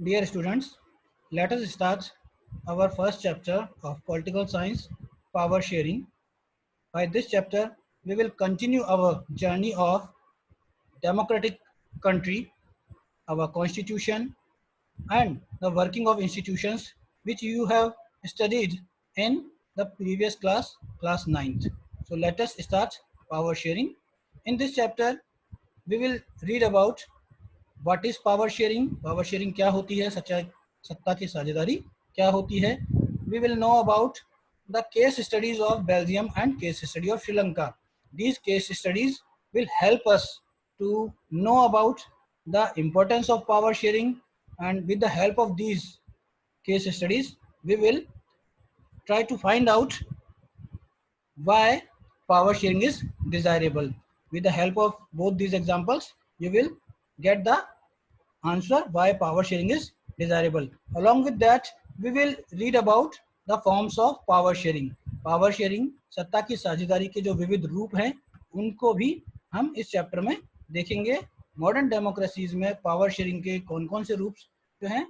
Dear students, let us start our first chapter of political science, power sharing. By this chapter, we will continue our journey of democratic country, our constitution, and the working of institutions which you have studied in the previous class, class 9th. So let us start power sharing. In this chapter, we will read about what is power sharing, power sharing क्या होती है, सत्ता की साझेदारी क्या होती है. We will know about the case studies of Belgium and case study of Sri Lanka. These case studies will help us to know about the importance of power sharing, and with the help of these case studies we will try to find out why power sharing is desirable. With the help of both these examples you will get the answer why power sharing is desirable. Along with that, we will read about the forms of power sharing. Power sharing, सत्ता की साझेदारी के जो विविध रूप हैं उनको भी हम इस चैप्टर में देखेंगे. मॉडर्न डेमोक्रेसीज में पावर शेयरिंग के कौन कौन से रूप जो हैं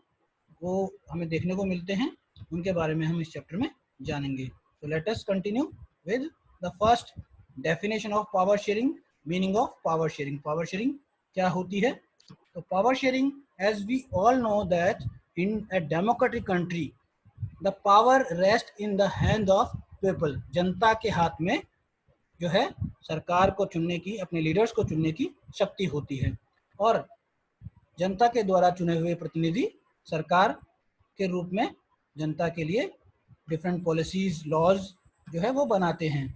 वो हमें देखने को मिलते हैं, उनके बारे में हम इस चैप्टर में जानेंगे. So let us continue with the first definition of power sharing, meaning of power sharing. Power sharing क्या होती है? So power sharing, as we all know that in a democratic country, the power rests in the hand of people. जनता के हाथ में जो है सरकार को चुनने की, अपने लीडर्स को चुनने की शक्ति होती है, और जनता के द्वारा चुने हुए प्रतिनिधि सरकार के रूप में जनता के लिए डिफरेंट पॉलिसीज, लॉज जो है वो बनाते हैं,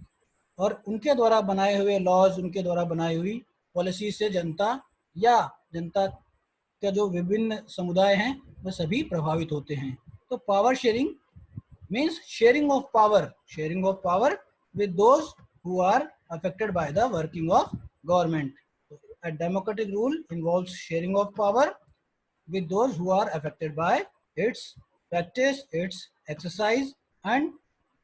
और उनके द्वारा बनाए हुए लॉज, उनके द्वारा बनाई हुई पॉलिसी से जनता या जनता के जो विभिन्न समुदाय हैं वो सभी प्रभावित होते हैं. तो power sharing means sharing of power with those who are affected by the working of government. A democratic rule involves sharing of power with those who are affected by its practice, its exercise, and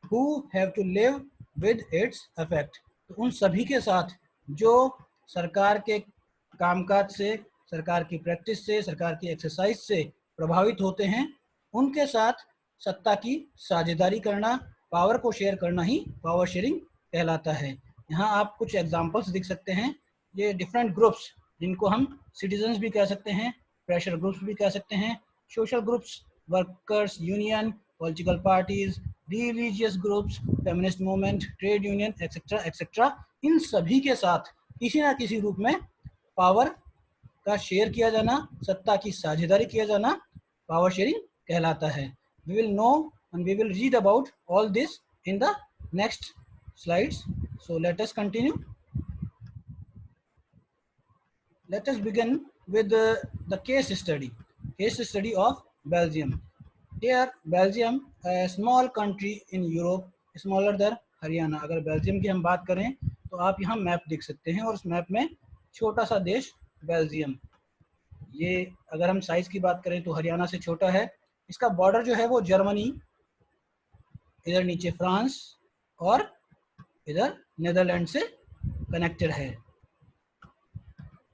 who have to live with its effect. तो उन सभी के साथ जो सरकार के कामकाज से, सरकार की प्रैक्टिस से, सरकार की एक्सरसाइज से प्रभावित होते हैं, उनके साथ सत्ता की साझेदारी करना, पावर को शेयर करना ही पावर शेयरिंग कहलाता है. यहाँ आप कुछ एग्जांपल्स देख सकते हैं. ये डिफरेंट ग्रुप्स, जिनको हम सिटीजन्स भी कह सकते हैं, प्रेशर ग्रुप्स भी कह सकते हैं, social groups, workers union, political parties, religious groups, feminist movement, trade union, etcetera etcetera, इन सभी के साथ किसी ना किसी रूप में पावर का शेयर किया जाना, सत्ता की साझेदारी किया जाना पावर शेयरिंग कहलाता है. We will know and we will read about all this in the next slides. So let us continue. Let us begin with the case study of Belgium. Here Belgium, a small country in Europe, smaller than Haryana. अगर Belgium की हम बात करें तो आप यहाँ map देख सकते हैं, और उस मैप में छोटा सा देश बेल्जियम, ये अगर हम साइज की बात करें तो हरियाणा से छोटा है. इसका बॉर्डर जो है वो जर्मनी, इधर नीचे फ्रांस और इधर नेदरलैंड से कनेक्टेड है.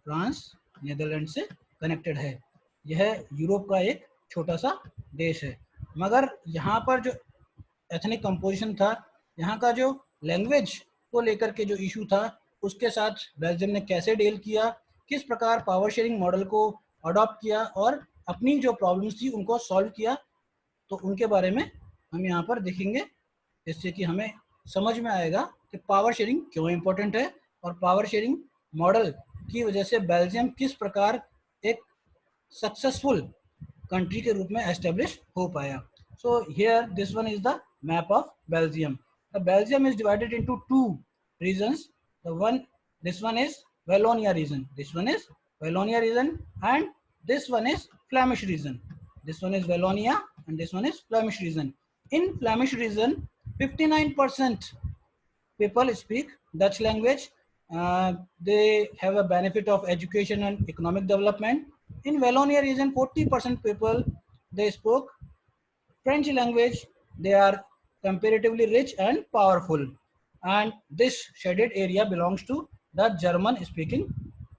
फ्रांस नेदरलैंड से कनेक्टेड है. यह यूरोप का एक छोटा सा देश है. मगर यहाँ पर जो एथनिक कंपोजिशन था, यहाँ का जो लैंग्वेज को लेकर के जो इशू था, उसके साथ बेल्जियम ने कैसे डील किया, किस प्रकार पावर शेयरिंग मॉडल को अडॉप्ट किया और अपनी जो प्रॉब्लम्स थी उनको सॉल्व किया, तो उनके बारे में हम यहाँ पर देखेंगे, जिससे कि हमें समझ में आएगा कि पावर शेयरिंग क्यों इम्पोर्टेंट है और पावर शेयरिंग मॉडल की वजह से बेल्जियम किस प्रकार एक सक्सेसफुल कंट्री के रूप में एस्टेब्लिश हो पाया. So here this one is the map of Belgium. The Belgium is divided into two reasons. This one is Wallonia region, this one is Wallonia region, and this one is Flemish region. This one is Wallonia and this one is Flemish region. In Flemish region 59% people speak Dutch language. They have a benefit of education and economic development. In Wallonia region 40% people they spoke French language. They are comparatively rich and powerful, and this shaded area belongs to the German speaking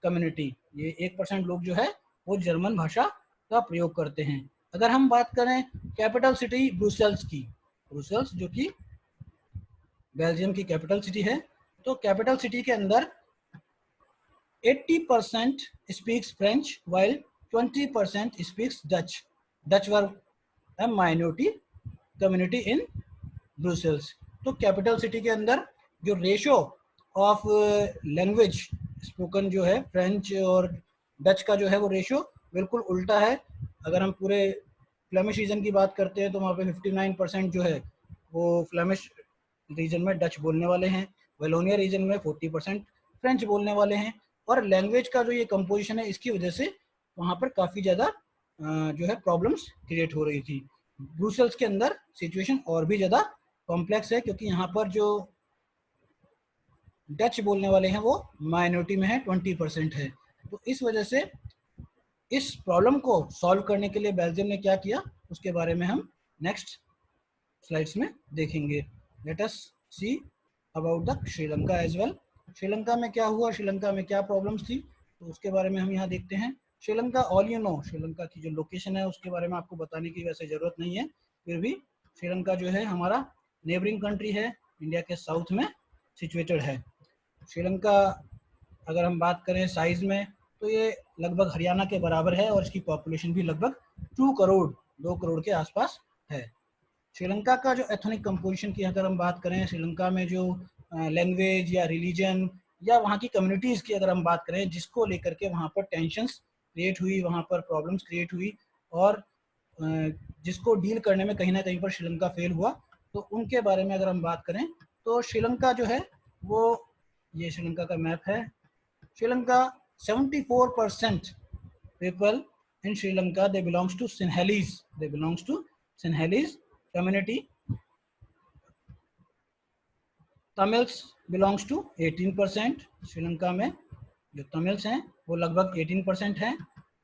community. ये 1% लोग जो है वो German भाषा का प्रयोग करते हैं। अगर हम बात करें कैपिटल सिटी ब्रुसेल्स की, ब्रुसेल्स जो कि बेल्जियम की कैपिटल सिटी है, तो कैपिटल सिटी के अंदर 80% speaks French while 20% speaks Dutch. Dutch were a minority community in Brussels. तो कैपिटल सिटी के अंदर जो रेशो ऑफ लैंग्वेज स्पोकन जो है फ्रेंच और डच का जो है वो रेशो बिल्कुल उल्टा है। अगर हम पूरे फ्लेमिश रीजन की बात करते हैं तो वहाँ पे 59% जो है वो फ्लेमिश रीजन में डच बोलने वाले हैं, वेलोनिया रीजन में 40% फ्रेंच बोलने वाले हैं। और लैंग्वेज का जो ये कंपोजिशन है इसकी वजह से वहाँ पर काफ़ी ज़्यादा जो है प्रॉब्लम्स क्रिएट हो रही थी। ब्रुसेल्स के अंदर सिचुएशन और भी ज़्यादा कॉम्प्लेक्स है क्योंकि यहाँ पर जो डच बोलने वाले हैं वो माइनॉरिटी में है, 20% है। तो इस वजह से इस प्रॉब्लम को सॉल्व करने के लिए बेल्जियम ने क्या किया उसके बारे में हम नेक्स्ट स्लाइड्स में देखेंगे। Late us see about the Sri Lanka as well. Sri Lanka में क्या हुआ, श्रीलंका में क्या प्रॉब्लम्स थी, तो उसके बारे में हम यहाँ देखते हैं। Sri Lanka all you know, Sri Lanka की जो लोकेशन है उसके बारे में आपको बताने की वैसे ज़रूरत नहीं है, फिर भी श्रीलंका जो है हमारा नेबरिंग कंट्री है, इंडिया के साउथ में सिचुएटेड है। श्रीलंका अगर हम बात करें साइज़ में तो ये लगभग हरियाणा के बराबर है और इसकी पॉपुलेशन भी लगभग 2 करोड़ के आसपास है। श्रीलंका का जो एथनिक कंपोजिशन की अगर हम बात करें, श्रीलंका में जो लैंग्वेज या रिलीजन या वहाँ की कम्युनिटीज़ की अगर हम बात करें जिसको लेकर के वहाँ पर टेंशन्स क्रिएट हुई, वहाँ पर प्रॉब्लम्स क्रिएट हुई और जिसको डील करने में कहीं ना कहीं पर श्रीलंका फेल हुआ, तो उनके बारे में अगर हम बात करें तो श्रीलंका जो है वो, ये श्रीलंका का मैप है। Sri Lanka 74% people in Sri Lanka they belongs to Sinhalese community. Tamils belongs to 18%। Sri Lanka में जो तमिल्स हैं वो लगभग 18% हैं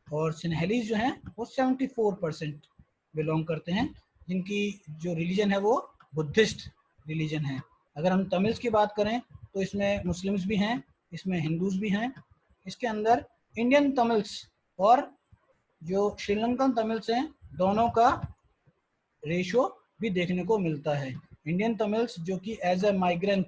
और सिन्हेलीज जो हैं वो 74% बिलोंग करते हैं, जिनकी जो रिलीजन है वो बुद्धिस्ट रिलीजन है। अगर हम तमिल्स की बात करें तो इसमें मुस्लिम्स भी हैं, इसमें हिंदूज भी हैं। इसके अंदर इंडियन तमिल्स और जो श्रीलंकन तमिल्स हैं दोनों का रेशो भी देखने को मिलता है। इंडियन तमिल्स जो कि as a migrant,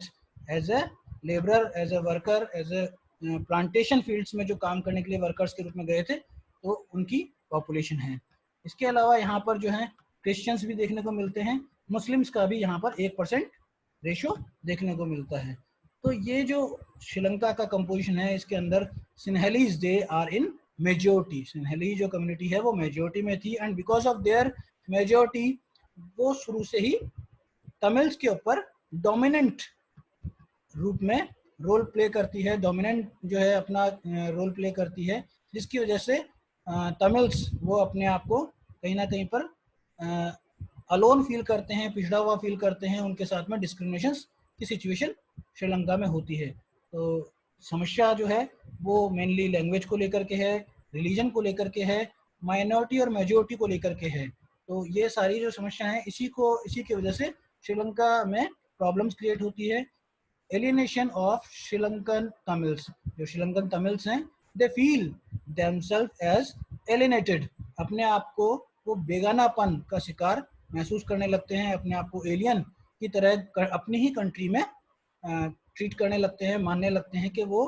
as a labourer, as a worker, as a plantation fields में जो काम करने के लिए वर्कर्स के रूप में गए थे, तो उनकी पॉपुलेशन है। इसके अलावा यहाँ पर जो है क्रिश्चियंस भी देखने को मिलते हैं, मुस्लिम्स का भी यहाँ पर 1% रेशो देखने को मिलता है। तो ये जो श्रीलंका का कंपोजिशन है इसके अंदर सिन्हेलीज दे आर इन मेजोरिटी। सिन्हेली जो कम्युनिटी है वो मेजोरिटी में थी and because of their majority वो शुरू से ही तमिल्स के ऊपर डोमिनेंट रूप में रोल प्ले करती है, डोमिनेंट जो है अपना रोल प्ले करती है, जिसकी वजह से तमिल्स वो अपने आप को कहीं ना कहीं पर अलोन फील करते हैं, पिछड़ा हुआ फील करते हैं, उनके साथ में डिस्क्रिमिनेशन की सिचुएशन श्रीलंका में होती है। तो समस्या जो है वो मेनली लैंग्वेज को लेकर के है, रिलीजन को लेकर के है, माइनॉरिटी और मेजोरिटी को लेकर के है। तो ये सारी जो समस्या है इसी की वजह से श्रीलंका में प्रॉब्लम्स क्रिएट होती है। एलिनेशन ऑफ श्रीलंकन तमिल्स, जो श्रीलंकन तमिल्स हैं they feel themselves as alienated, अपने आप को वो बेगानापन का शिकार महसूस करने लगते हैं, अपने आप को एलियन की तरह अपनी ही कंट्री में ट्रीट करने लगते हैं, मानने लगते हैं कि वो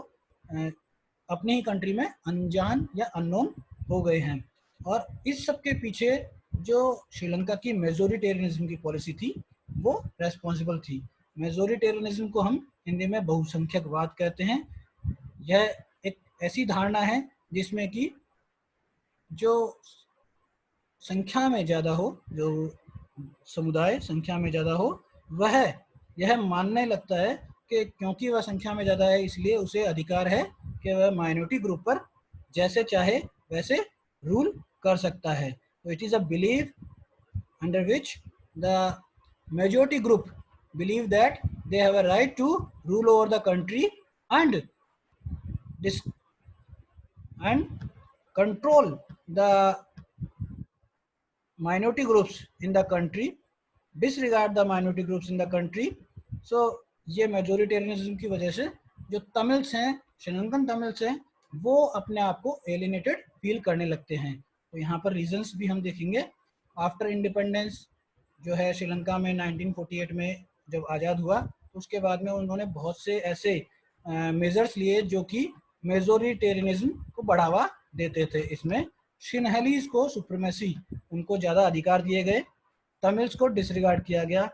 अपनी ही कंट्री में अनजान या अननोन हो गए हैं। और इस सब के पीछे जो श्रीलंका की मेजोरिटेरियनिज्म की पॉलिसी थी वो रेस्पॉन्सिबल थी। मेजोरिटेरियनिज्म को हम हिंदी में बहुसंख्यकवाद कहते हैं। यह एक ऐसी धारणा है जिसमें कि जो संख्या में ज़्यादा हो, जो समुदाय संख्या में ज़्यादा हो, वह यह मानने लगता है कि क्योंकि वह संख्या में ज़्यादा है इसलिए उसे अधिकार है कि वह माइनॉरिटी ग्रुप पर जैसे चाहे वैसे रूल कर सकता है। तो it is a believe under which the majority group believe that they have a right to rule over the country and control the minority groups in the country, disregard the minority groups in the country. So ये majoritarianism की वजह से जो Tamils हैं, Sri Lankan Tamils हैं, वो अपने आप को एलिनेटेड फील करने लगते हैं। तो यहाँ पर रीजंस भी हम देखेंगे। आफ्टर इंडिपेंडेंस जो है श्रीलंका में 1948 में जब आज़ाद हुआ, तो उसके बाद में उन्होंने बहुत से ऐसे मेजर्स लिए जो कि मेजोरिटेरियनिज्म को बढ़ावा देते थे। इसमें सिन्हलीज को सुप्रीमेसी, उनको ज़्यादा अधिकार दिए गए, तमिल्स को डिसरिगार्ड किया गया,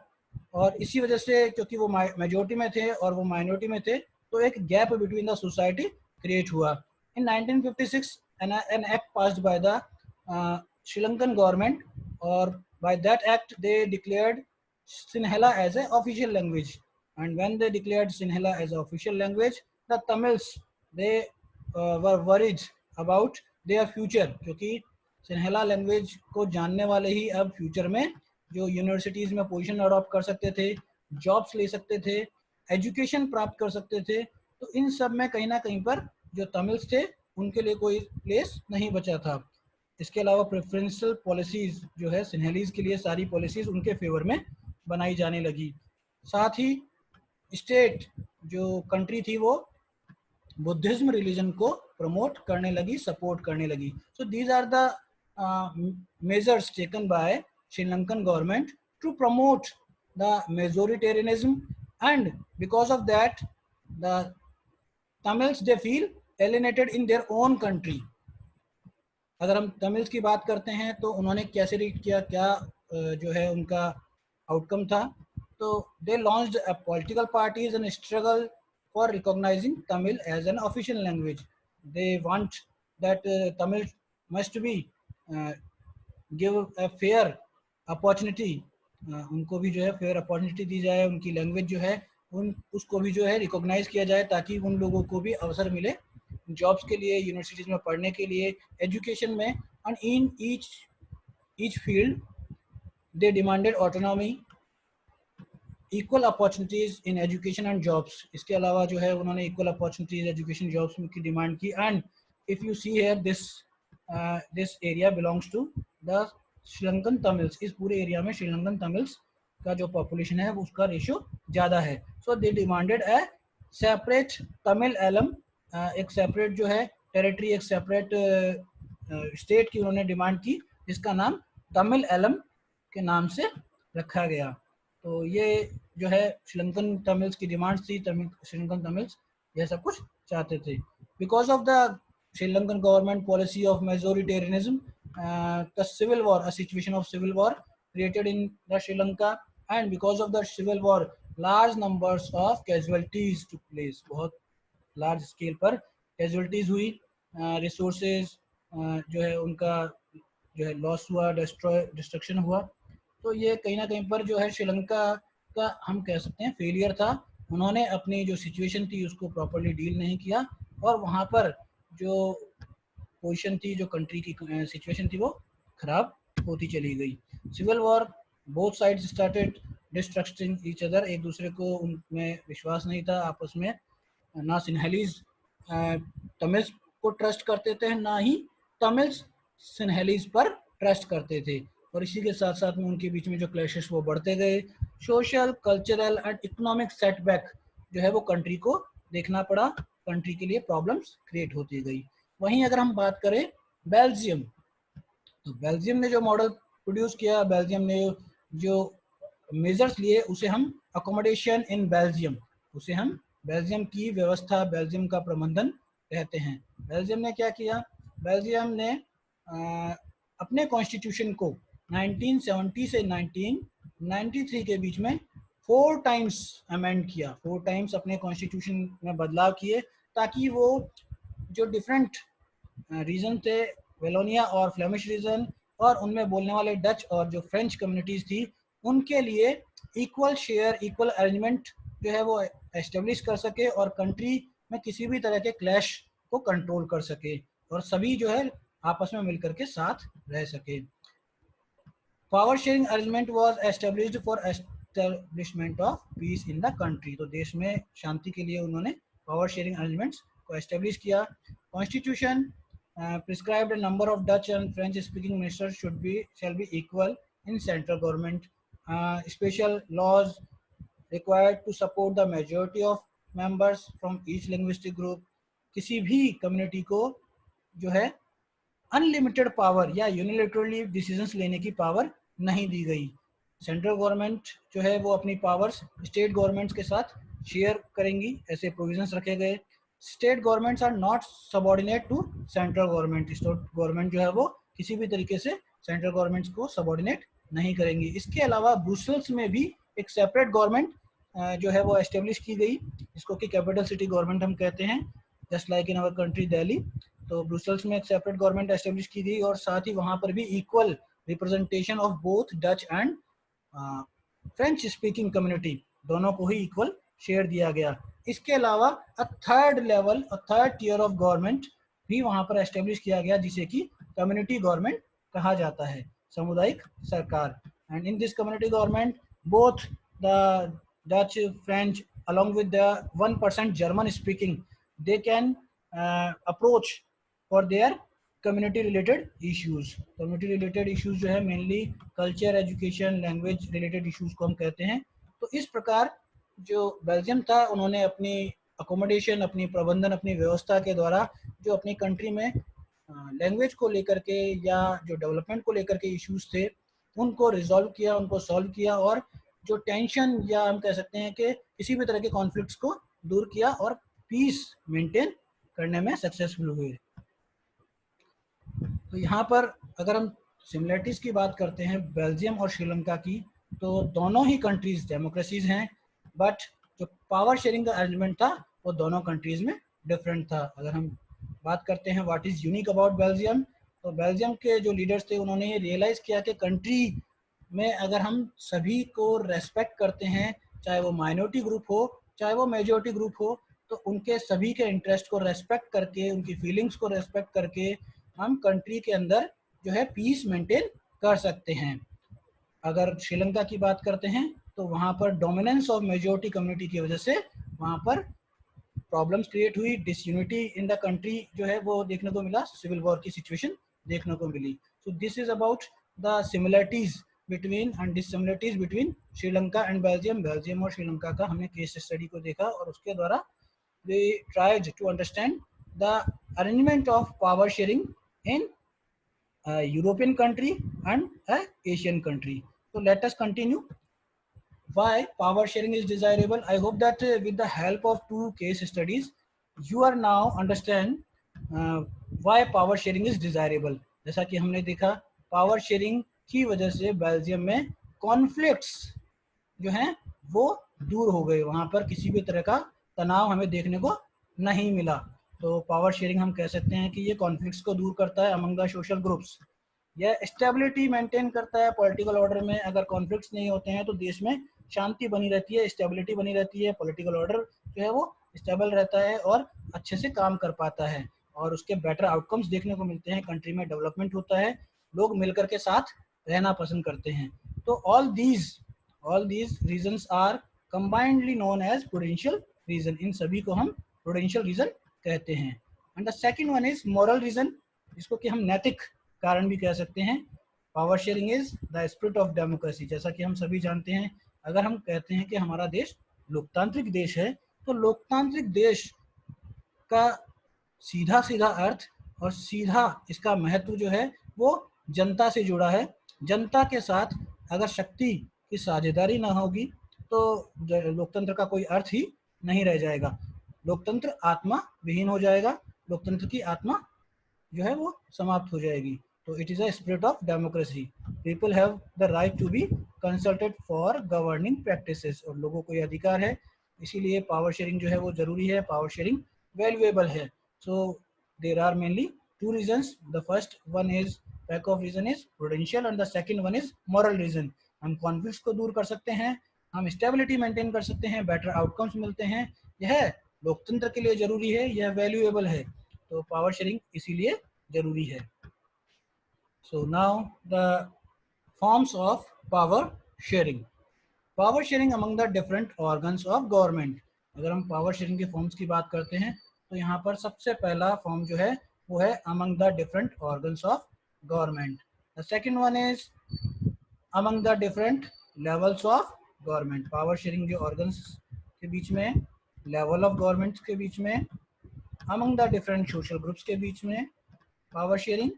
और इसी वजह से क्योंकि वो मेजोरिटी में थे और वो माइनॉरिटी में थे, तो एक gap between the society create हुआ। इन 1956 an act passed by the Sri Lankan government, or by that act they declared Sinhala as an official language. And when they declared Sinhala as an official language, the Tamils, they were worried about their future, क्योंकि सिन्हेला language को जानने वाले ही अब future में जो universities में position adopt कर सकते थे, जॉब्स ले सकते थे, एजुकेशन प्राप्त कर सकते थे। तो इन सब में कहीं ना कहीं पर जो तमिल्स थे उनके लिए कोई प्लेस नहीं बचा था। इसके अलावा प्रेफरेंशियल पॉलिसीज़ जो है सिन्हेलीज के लिए, सारी पॉलिसीज़ उनके फेवर में बनाई जाने लगी। साथ ही स्टेट जो कंट्री थी वो बुद्धिज्म रिलीजन को प्रमोट करने लगी, सपोर्ट करने लगी। So these are the measures taken by Sri Lankan government to promote the majoritarianism, and because of that the Tamils they feel alienated in their own country. अगर हम तमिल्स की बात करते हैं तो उन्होंने कैसे रीड किया, क्या जो है उनका आउटकम था, तो they launched a political parties and struggle for recognizing Tamil as an official language. They want that Tamil must be give a fair opportunity, उनको भी जो है फेयर अपॉर्चुनिटी दी जाए, उनकी लैंग्वेज जो है उन उसको भी जो है रिकॉग्नाइज किया जाए, ताकि उन लोगों को भी अवसर मिले जॉब्स के लिए, यूनिवर्सिटीज़ में पढ़ने के लिए, एजुकेशन में। And in each field they demanded autonomy, equal opportunities in education and jobs. इसके अलावा जो है उन्होंने इक्वल अपॉर्चुनिटीज़ एजुकेशन जॉब्स की डिमांड की। And if you see here this area belongs to the Sri Lankan Tamils. इस पूरे एरिया में श्रीलंकन तमिल्स का जो पॉपुलेशन है उसका रेशियो ज़्यादा है। So they demanded a separate Tamil Eelam, एक सेपरेट जो है टेरिटरी, एक सेपरेट स्टेट की उन्होंने डिमांड की, जिसका नाम तमिल एलम के नाम से रखा गया। तो ये जो है श्रीलंकन तमिल्स की डिमांड थी। श्रीलंकन तमिल्स यह सब कुछ चाहते थे। Because of the Sri Lankan government policy of majoritarianism, the civil war, a situation of civil war created in the Sri Lanka, and because of the civil war large numbers of casualties took place. बहुत large scale पर casualties हुई, resources जो है उनका जो है loss हुआ, destruction हुआ। तो ये कहीं ना कहीं पर जो है श्रीलंका का हम कह सकते हैं फेलियर था। उन्होंने अपनी जो सिचुएशन थी उसको प्रॉपर्ली डील नहीं किया, और वहाँ पर जो पोजीशन थी, जो कंट्री की सिचुएशन थी, वो खराब होती चली गई। Civil war, both sides started destructing each other. एक दूसरे को उनमें विश्वास नहीं था आपस में। ना सिन्हेलीज तमिल्स को ट्रस्ट करते थे, ना ही तमिल्स सिन्हेलीज पर ट्रस्ट करते थे। और इसी के साथ साथ में उनके बीच में जो क्लैशेस वो बढ़ते गए। Social, cultural and economic setback जो है वो कंट्री को देखना पड़ा, कंट्री के लिए प्रॉब्लम्स क्रिएट होती गई। वहीं अगर हम बात करें बेल्जियम, तो बेल्जियम ने जो मॉडल प्रोड्यूस किया, बेल्जियम ने जो मेजर्स लिए, उसे हम अकोमोडेशन इन बेल्जियम, उसे हम बेल्जियम की व्यवस्था, बेल्जियम का प्रबंधन कहते हैं। बेल्जियम ने क्या किया, बेल्जियम ने अपने कॉन्स्टिट्यूशन को 1970 से 1993 के बीच में 4 टाइम्स अमेंड किया, 4 टाइम्स अपने कॉन्स्टिट्यूशन में बदलाव किए, ताकि वो जो डिफरेंट रीजन थे, वेलोनिया और फ्लेमिश रीजन, और उनमें बोलने वाले डच और जो फ्रेंच कम्युनिटीज़ थी, उनके लिए इक्वल शेयर, इक्वल अरेंजमेंट जो है वो एस्टेब्लिश कर सके, और कंट्री में किसी भी तरह के क्लैश को कंट्रोल कर सके, और सभी जो है आपस में मिलकर के साथ रह सके। Power sharing arrangement was established for establishment of peace in the country. तो देश में शांति के लिए उन्होंने पावर शेयरिंग अरेंजमेंट्स को एस्टेब्लिश किया। Constitution prescribed a number of Dutch and French speaking ministers shall be equal in central government. Special laws required to support the majority of members from each linguistic group. किसी भी community को जो है unlimited power या unilaterally decisions लेने की power नहीं दी गई। सेंट्रल गवर्नमेंट जो है वो अपनी पावर्स स्टेट गवर्नमेंट्स के साथ शेयर करेंगी, ऐसे प्रोविजंस रखे गए। State governments are not subordinate to central government. State government जो है वो किसी भी तरीके से सेंट्रल गवर्नमेंट्स को सबॉर्डिनेट नहीं करेंगी। इसके अलावा ब्रुसेल्स में भी एक सेपरेट गवर्नमेंट जो है वो एस्टेब्लिश की गई, जिसको कि कैपिटल सिटी गवर्नमेंट हम कहते हैं, just like in our country Delhi. तो ब्रुसेल्स में एक सेपरेट गवर्नमेंट एस्टेब्लिश की गई और साथ ही वहाँ पर भी equal representation of both Dutch and French speaking community, दोनों को ही इक्वल शेयर दिया गया। इसके अलावा थर्ड टियर ऑफ गवर्नमेंट भी वहाँ पर एस्टेब्लिश किया गया, जिसे कि कम्युनिटी गवर्नमेंट कहा जाता है, सामुदायिक सरकार। And in this community government both the Dutch, French, along with the 1% German speaking, they can approach for their community related issues. Community related issues जो है mainly culture, education, language related issues को हम कहते हैं। तो इस प्रकार जो बेल्जियम था, उन्होंने अपनी अकोमोडेशन, अपनी प्रबंधन, अपनी व्यवस्था के द्वारा जो अपनी कंट्री में लैंग्वेज को लेकर के या जो डेवलपमेंट को लेकर के इश्यूज थे उनको रिजॉल्व किया, उनको सॉल्व किया, और जो टेंशन या हम कह सकते हैं कि किसी भी तरह के कॉन्फ्लिक्ट्स को दूर किया और पीस मेंटेन करने में सक्सेसफुल हुए। तो यहाँ पर अगर हम सिमिलरिटीज़ की बात करते हैं बेल्जियम और श्रीलंका की, तो दोनों ही कंट्रीज़ डेमोक्रेसीज हैं, बट जो पावर शेयरिंग का अरेंजमेंट था वो दोनों कंट्रीज़ में डिफरेंट था। अगर हम बात करते हैं what is unique about Belgium, तो बेल्जियम के जो लीडर्स थे उन्होंने ये रियलाइज़ किया कि कंट्री में अगर हम सभी को रेस्पेक्ट करते हैं, चाहे वो माइनॉरिटी ग्रुप हो चाहे वो मेजॉरिटी ग्रुप हो, तो उनके सभी के इंटरेस्ट को रेस्पेक्ट करके, उनकी फीलिंग्स को रेस्पेक्ट करके हम कंट्री के अंदर जो है पीस मेंटेन कर सकते हैं। अगर श्रीलंका की बात करते हैं तो वहाँ पर डोमिनेंस ऑफ मेजॉरिटी कम्युनिटी की वजह से वहाँ पर प्रॉब्लम्स क्रिएट हुई, डिसयूनिटी इन द कंट्री जो है वो देखने को मिला, सिविल वॉर की सिचुएशन देखने को मिली। So this is about the similarities between and dissimilarities between Sri Lanka and Belgium. Belgium और श्रीलंका का हमने केस स्टडी को देखा और उसके द्वारा we tried to understand the arrangement of power sharing in a European country and a Asian country. So let us continue. Why power sharing is desirable? I hope that with the help of two case studies, you are now understand why power sharing is desirable. जैसा कि हमने देखा power sharing की वजह से Belgium में conflicts जो हैं वो दूर हो गए, वहाँ पर किसी भी तरह का तनाव हमें देखने को नहीं मिला। तो पावर शेयरिंग हम कह सकते हैं कि ये कॉन्फ्लिक्ट्स को दूर करता है अमंग द सोशल ग्रुप्स। यह स्टेबिलिटी मेंटेन करता है पॉलिटिकल ऑर्डर में। अगर कॉन्फ्लिक्ट्स नहीं होते हैं तो देश में शांति बनी रहती है, स्टेबिलिटी बनी रहती है, पॉलिटिकल ऑर्डर जो है वो स्टेबल रहता है और अच्छे से काम कर पाता है और उसके बेटर आउटकम्स देखने को मिलते हैं, कंट्री में डेवलपमेंट होता है, लोग मिलकर के साथ रहना पसंद करते हैं। तो all these reasons are combinedly known as prudential reason. इन सभी को हम प्रूडेंशियल रीजन कहते हैं। And the second one is moral reason, जिसको कि हम नैतिक कारण भी कह सकते हैं। Power sharing is the spirit of democracy. जैसा कि हम सभी जानते हैं, अगर हम कहते हैं कि हमारा देश लोकतांत्रिक देश है, तो लोकतांत्रिक देश का सीधा सीधा अर्थ और सीधा इसका महत्व जो है वो जनता से जुड़ा है। जनता के साथ अगर शक्ति की साझेदारी ना होगी तो लोकतंत्र का कोई अर्थ ही नहीं रह जाएगा। लोकतंत्र आत्मा विहीन हो जाएगा, लोकतंत्र की आत्मा जो है वो समाप्त हो जाएगी। तो it is a spirit of democracy. People have the right to be consulted for governing practices, और लोगों को ये अधिकार है, इसीलिए पावर शेयरिंग जो है वो जरूरी है, पावर शेयरिंग वैल्यूएबल है। So there are mainly two reasons. The first one is lack of reason is prudential and the second one is moral reason. हम कॉन्फ्लिक्ट्स को दूर कर सकते हैं, हम स्टेबिलिटी मेंटेन कर सकते हैं, बेटर आउटकम्स मिलते हैं। यह लोकतंत्र के लिए जरूरी है, यह वैल्यूएबल है, तो पावर शेयरिंग इसीलिए जरूरी है। So now the forms of power sharing. Power sharing among the different organs of government. अगर हम पावर शेयरिंग के फॉर्म्स की बात करते हैं तो यहाँ पर सबसे पहला फॉर्म जो है वो है among the different organs of government. The second one is among the different levels of government. Power sharing जो ऑर्गन्स के बीच में, लेवल ऑफ गवर्नमेंट के बीच में, among the different social groups के बीच में power sharing,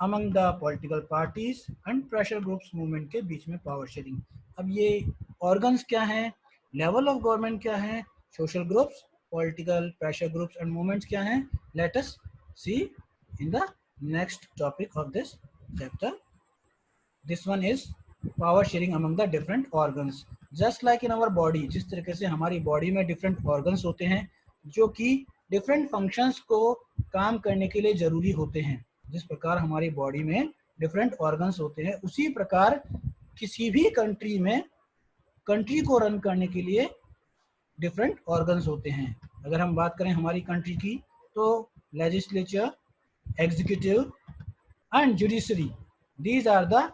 among the political parties and pressure groups movement के बीच में पावर शेयरिंग। अब ये ऑर्गन्स क्या हैं, लेवल ऑफ गवर्नमेंट क्या है, social groups, political pressure groups and movements क्या हैं, let us see in the next topic of this chapter. This one is power sharing among the different organs. Just like in our body, जिस तरीके से हमारी body में different organs होते हैं जो कि डिफरेंट फंक्शंस को काम करने के लिए जरूरी होते हैं, जिस प्रकार हमारी बॉडी में डिफरेंट ऑर्गन्स होते हैं, उसी प्रकार किसी भी कंट्री में कंट्री को रन करने के लिए डिफरेंट ऑर्गन्स होते हैं। अगर हम बात करें हमारी कंट्री की तो legislature, executive and judiciary, these are the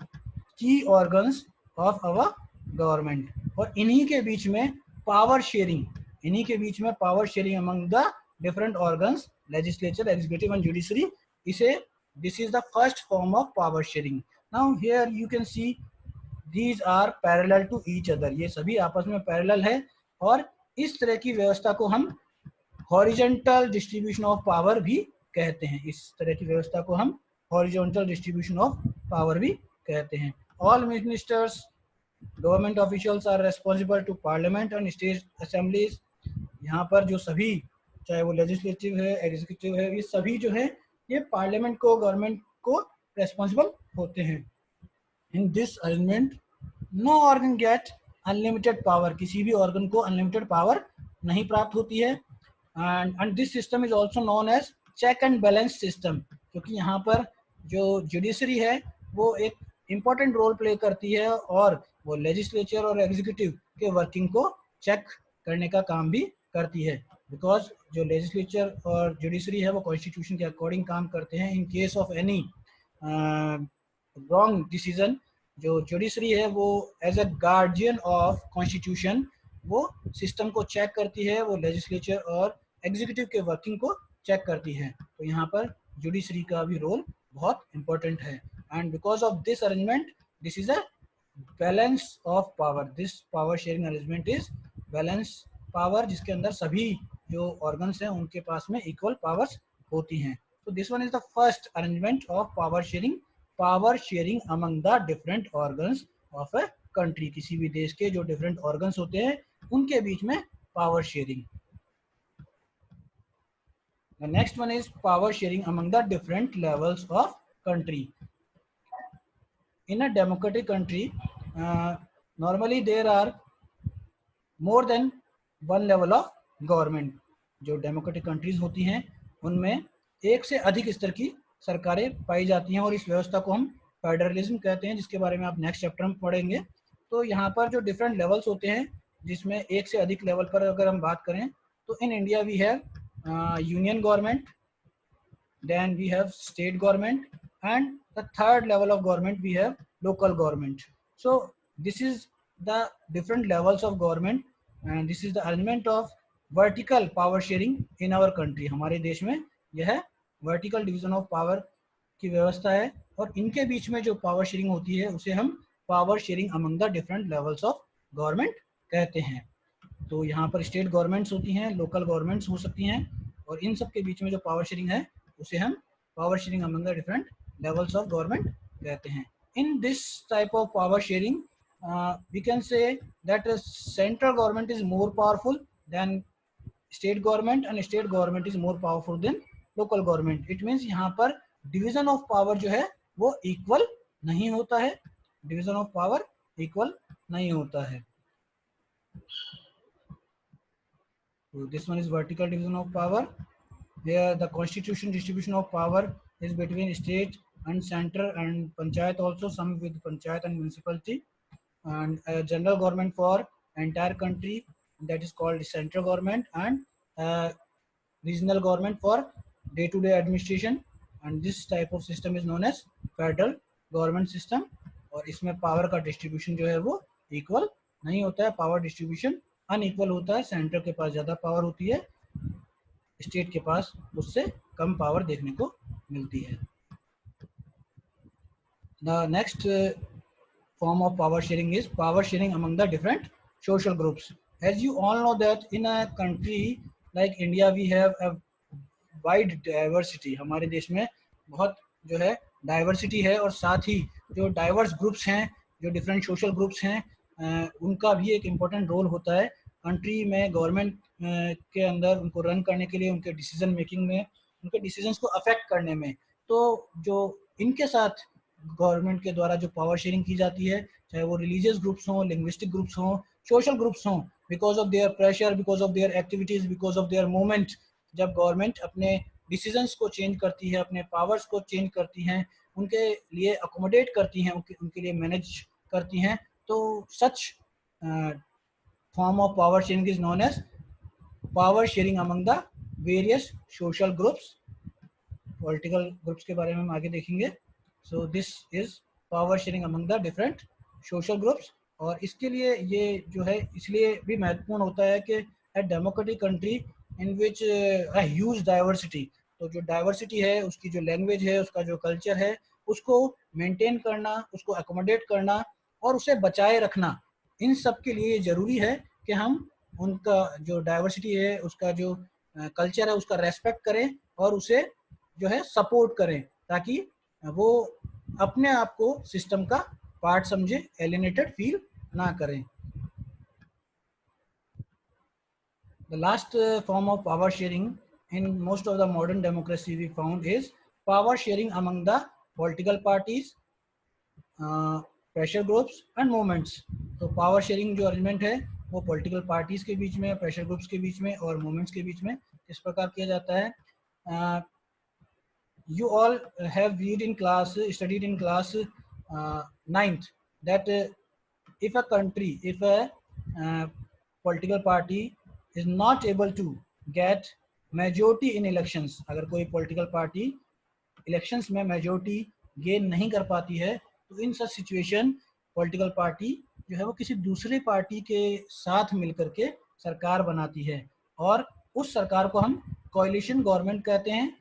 key organs of our government. और इन्हीं के बीच में पावर शेयरिंग, इन्हीं के बीच में power sharing among the different organs, legislature, executive and judiciary, इसे this is the first form of power sharing. Now here you can see these are parallel to each other, ये सभी आपस में parallel है और इस तरह की व्यवस्था को हम हॉरिजॉन्टल डिस्ट्रीब्यूशन ऑफ पावर भी कहते हैं। इस तरह की व्यवस्था को हम हॉरिजॉन्टल डिस्ट्रीब्यूशन ऑफ पावर भी कहते हैं। All ministers, government officials are responsible to parliament and state assemblies. यहाँ पर जो सभी, चाहे वो लेजिस्लेटिव है, एग्जीक्यूटिव है, ये सभी जो है ये पार्लियामेंट को, गवर्नमेंट को रेस्पॉन्सिबल होते हैं। In this arrangement no organ get unlimited power, किसी भी ऑर्गन को अनलिमिटेड पावर नहीं प्राप्त होती है। And this system is also known as check and balance system, क्योंकि यहाँ पर जो जुडिशरी है वो एक इम्पॉर्टेंट रोल प्ले करती है और वो लेजिस्लेचर और एग्जीक्यूटिव के वर्किंग को चेक करने का काम भी करती है। बिकॉज जो लेजिस्लेचर और जुडिशरी है वो कॉन्स्टिट्यूशन के अकॉर्डिंग काम करते हैं। In case of any wrong decision, जो जुडिशरी है वो as a guardian of constitution वो सिस्टम को चेक करती है, वो लेजिस्लेचर और एग्जीक्यूटिव के वर्किंग को चेक करती है। तो यहाँ पर जुडिशरी का भी रोल बहुत इंपॉर्टेंट है। And because of this arrangement this is a balance of power, this power sharing arrangement is balance power, जिसके अंदर सभी जो ऑर्गन्स हैं उनके पास में इक्वल पावर्स होती हैं। तो this one is the first arrangement of power sharing, power sharing among the different organs of a country. किसी भी देश के जो डिफरेंट ऑर्गन्स होते हैं उनके बीच में power sharing. The next one is power sharing among the different levels of country. In a democratic country, normally there are more than one level of government. जो डेमोक्रेटिक कंट्रीज होती हैं उनमें एक से अधिक स्तर की सरकारें पाई जाती हैं और इस व्यवस्था को हम फेडरलिज्म कहते हैं, जिसके बारे में आप नेक्स्ट चैप्टर में पढ़ेंगे। तो यहाँ पर जो डिफरेंट लेवल्स होते हैं जिसमें एक से अधिक लेवल पर अगर हम बात करें तो in India we have union government, then we have state government, and the third level of government we have local government. So this is the different levels of government and this is the arrangement of vertical power sharing in our country. हमारे देश में यह vertical division of power की व्यवस्था है और इनके बीच में जो पावर शेयरिंग होती है उसे हम power sharing among the different levels of government कहते हैं। तो यहाँ पर स्टेट गवर्नमेंट्स होती हैं, लोकल गवर्नमेंट्स हो सकती हैं और इन सब के बीच में जो पावर शेयरिंग है उसे हम power sharing among the different levels of government कहते हैं। In this type of power sharing we can say that central government is more powerful than state government and state government is more powerful than local government. It means यहाँ पर division of power जो है वो equal नहीं होता है, division of power equal नहीं होता है। So this one is vertical division of power. Here the constitution distribution of power is between state and center and panchayat also, some with panchayat and municipality, and a general government for entire country that is called central government, and regional government for day-to-day administration, and this type of system is known as federal government system। और इसमें power का distribution जो है वो equal नहीं होता है, power distribution unequal होता है। सेंटर के पास ज़्यादा पावर होती है, स्टेट के पास उससे कम पावर देखने को मिलती है। The next form of power sharing is power sharing among the different social groups. As you all know that in a country like India we have a wide diversity. हमारे देश में बहुत जो है डाइवर्सिटी है और साथ ही जो डाइवर्स ग्रुप्स हैं, जो डिफरेंट सोशल ग्रुप्स हैं, उनका भी एक इम्पोर्टेंट रोल होता है कंट्री में, गवर्नमेंट के अंदर उनको रन करने के लिए, उनके डिसीजन मेकिंग में, उनके डिसीजंस को अफेक्ट करने में। तो जो इनके साथ गवर्नमेंट के द्वारा जो पावर शेयरिंग की जाती है, चाहे वो रिलीजियस ग्रुप्स हों, लिंग्विस्टिक ग्रुप्स हों, सोशल ग्रुप्स हों, because of their pressure, because of their activities, because of their movement, जब गवर्नमेंट अपने डिसीजंस को चेंज करती है, अपने पावर्स को चेंज करती हैं, उनके लिए अकोमोडेट करती हैं, उनके लिए मैनेज करती हैं, तो such form of power sharing is known as power sharing among the various social groups. Political groups के बारे में हम आगे देखेंगे। So this is power sharing among the different social groups. और इसके लिए ये जो है इसलिए भी महत्वपूर्ण होता है कि a democratic country in which a huge diversity, तो जो डाइवर्सिटी है, उसकी जो लैंग्वेज है, उसका जो कल्चर है, उसको मेंटेन करना, उसको अकोमोडेट करना और उसे बचाए रखना, इन सब के लिए ज़रूरी है कि हम उनका जो डाइवर्सिटी है, उसका जो कल्चर है, उसका रेस्पेक्ट करें और उसे जो है सपोर्ट करें, ताकि वो अपने आप को सिस्टम का पार्ट समझे, एलिनेटेड फील ना करें। The last form of power sharing in most of the modern democracy we found is power sharing among the political parties, pressure groups and movements. तो पावर शेयरिंग जो arrangement है वो political parties के बीच में, pressure groups के बीच में और मूवमेंट्स के बीच में इस प्रकार किया जाता है। You all have read in class, studied in class ninth, that if a country, if a political party is not able to get majority in elections, अगर कोई political party elections में majority gain नहीं कर पाती है, तो इन such situation political party जो है वो किसी दूसरे पार्टी के साथ मिलकर के सरकार बनाती है और उस सरकार को हम कोalition गवर्नमेंट कहते हैं,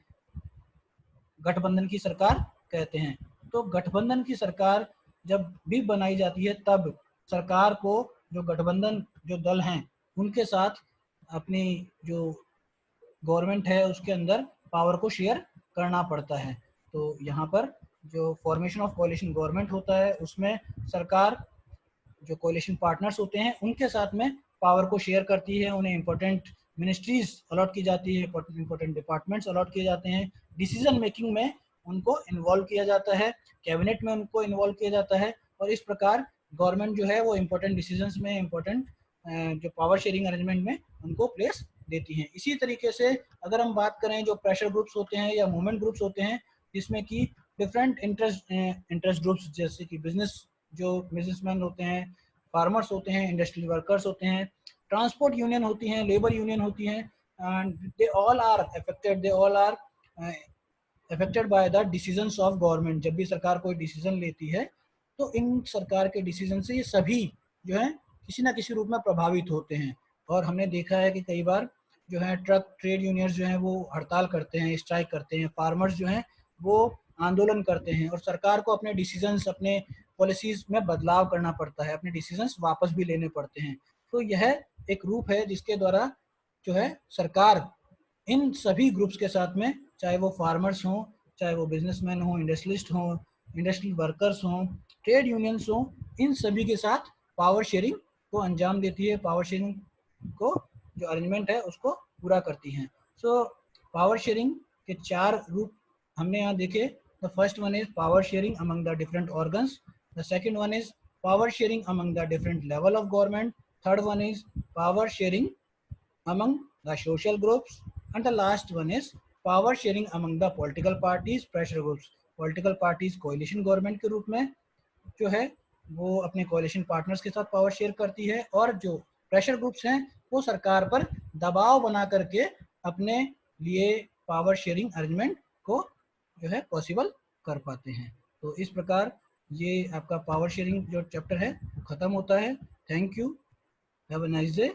गठबंधन की सरकार कहते हैं। तो गठबंधन की सरकार जब भी बनाई जाती है, तब सरकार को जो गठबंधन जो दल हैं उनके साथ अपनी जो गवर्नमेंट है उसके अंदर पावर को शेयर करना पड़ता है। तो यहाँ पर जो फॉर्मेशन ऑफ कोalition गवर्नमेंट होता है, उसमें सरकार जो कोalition पार्टनर्स होते हैं उनके साथ में पावर को शेयर करती है, उन्हें इंपॉर्टेंट मिनिस्ट्रीज अलॉट की जाती है, इंपॉर्टेंट डिपार्टमेंट्स अलॉट किए जाते हैं, डिसीजन मेकिंग में उनको इन्वॉल्व किया जाता है, कैबिनेट में उनको इन्वॉल्व किया जाता है और इस प्रकार गवर्नमेंट जो है वो इम्पोर्टेंट डिसीजंस में, इम्पोर्टेंट जो पावर शेयरिंग अरेंजमेंट में उनको प्लेस देती हैं। इसी तरीके से अगर हम बात करें जो प्रेशर ग्रुप्स होते हैं या मूवमेंट ग्रुप्स होते हैं, जिसमें कि डिफरेंट इंटरेस्ट ग्रुप्स, जैसे कि जो बिजनेसमैन होते हैं, फार्मर्स होते हैं, इंडस्ट्रियल वर्कर्स होते हैं, ट्रांसपोर्ट यूनियन होती हैं, लेबर यूनियन होती हैं, and they all are affected by the decisions of government. जब भी सरकार कोई डिसीजन लेती है तो इन सरकार के डिसीजन से ये सभी जो है किसी ना किसी रूप में प्रभावित होते हैं। और हमने देखा है कि कई बार जो है ट्रक ट्रेड यूनियंस जो हैं वो हड़ताल करते हैं, स्ट्राइक करते हैं, फार्मर्स जो हैं वो आंदोलन करते हैं और सरकार को अपने डिसीजंस, अपने पॉलिसीज में बदलाव करना पड़ता है, अपने डिसीजंस वापस भी लेने पड़ते हैं। तो यह एक रूप है जिसके द्वारा जो है सरकार इन सभी ग्रुप्स के साथ में, चाहे वो फार्मर्स हों, चाहे वो बिजनेसमैन हों, इंडस्ट्रियलिस्ट हों, इंडस्ट्रियल वर्कर्स हों, ट्रेड यूनियंस हों, इन सभी के साथ पावर शेयरिंग को अंजाम देती है, पावर शेयरिंग को जो अरेंजमेंट है उसको पूरा करती हैं। सो पावर शेयरिंग के 4 रूप हमने यहाँ देखे। The first one is power sharing among the different organs, the second one is power sharing among the different level of government, third one is power sharing among the social groups, and the last one is power sharing among the political parties, pressure groups। political parties coalition government के रूप में जो है वो अपने coalition partners के साथ power share करती है और जो प्रेशर ग्रुप्स हैं वो सरकार पर दबाव बना करके अपने लिए पावर शेयरिंग अरेंजमेंट को जो है पॉसिबल कर पाते हैं। तो इस प्रकार ये आपका पावर शेयरिंग जो चैप्टर है वो ख़त्म होता है। Thank you, have a nice day.